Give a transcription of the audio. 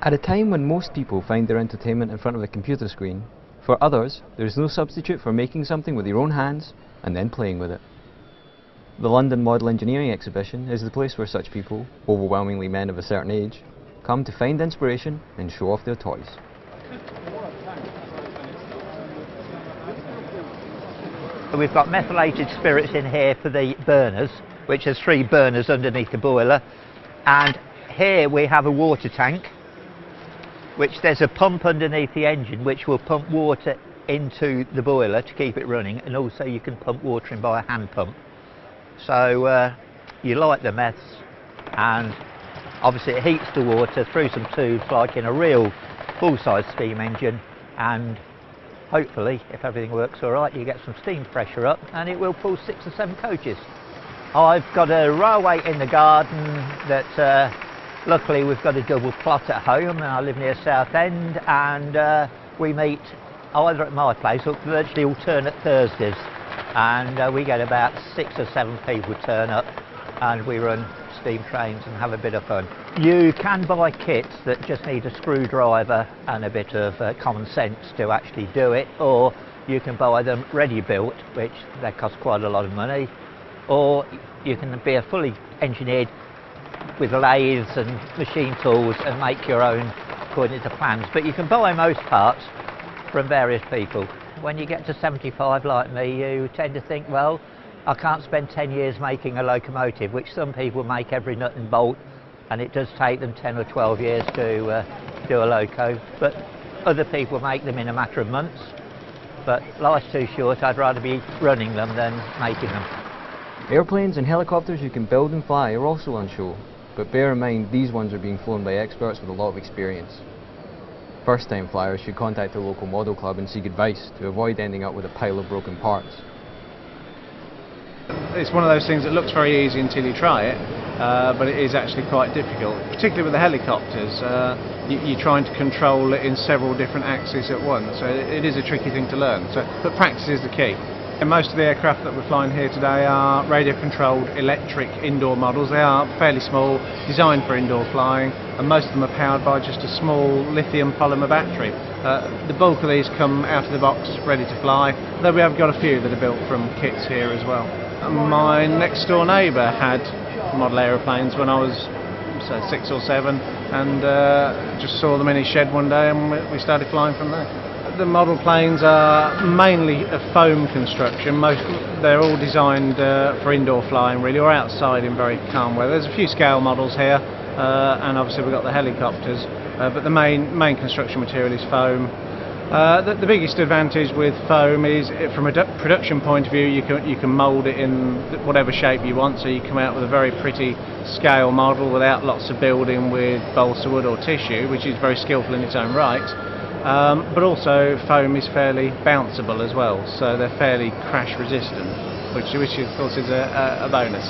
At a time when most people find their entertainment in front of a computer screen, for others there is no substitute for making something with your own hands and then playing with it. The London Model Engineering Exhibition is the place where such people, overwhelmingly men of a certain age, come to find inspiration and show off their toys. We've got methylated spirits in here for the burners, which has 3 burners underneath the boiler, and here we have a water tank, which there's a pump underneath the engine which will pump water into the boiler to keep it running, and also you can pump water in by a hand pump. So you light the meths, and obviously it heats the water through some tubes like in a real full-size steam engine, and hopefully, if everything works all right, you get some steam pressure up and it will pull 6 or 7 coaches. I've got a railway in the garden that luckily we've got a double plot at home, and I live near Southend, and we meet either at my place or virtually alternate Thursdays, and we get about 6 or 7 people turn up and we run steam trains and have a bit of fun. You can buy kits that just need a screwdriver and a bit of common sense to actually do it, or you can buy them ready built, which they cost quite a lot of money, or you can be a fully engineered with lathes and machine tools and make your own according to plans. But you can buy most parts from various people. When you get to 75 like me, you tend to think, well, I can't spend 10 years making a locomotive, which some people make every nut and bolt, and it does take them 10 or 12 years to do a loco, but other people make them in a matter of months. But life's too short, I'd rather be running them than making them. Airplanes and helicopters you can build and fly are also on show, but bear in mind these ones are being flown by experts with a lot of experience. First-time flyers should contact their local model club and seek advice to avoid ending up with a pile of broken parts. It's one of those things that looks very easy until you try it, but it is actually quite difficult, particularly with the helicopters. You're trying to control it in several different axes at once, so it is a tricky thing to learn. But practice is the key. And most of the aircraft that we're flying here today are radio-controlled electric indoor models. They are fairly small, designed for indoor flying, and most of them are powered by just a small lithium polymer battery. The bulk of these come out of the box ready to fly, though we have got a few that are built from kits here as well. My next door neighbour had model aeroplanes when I was 6 or 7, and just saw them in his shed one day, and we started flying from there. The model planes are mainly a foam construction. They're all designed for indoor flying really, or outside in very calm weather. There's a few scale models here, and obviously we've got the helicopters, but the main construction material is foam. The biggest advantage with foam is, from a production point of view, you can mould it in whatever shape you want, so you come out with a very pretty scale model without lots of building with balsa wood or tissue, which is very skillful in its own right. But also foam is fairly bounceable as well, so they're fairly crash resistant, which of course is a bonus.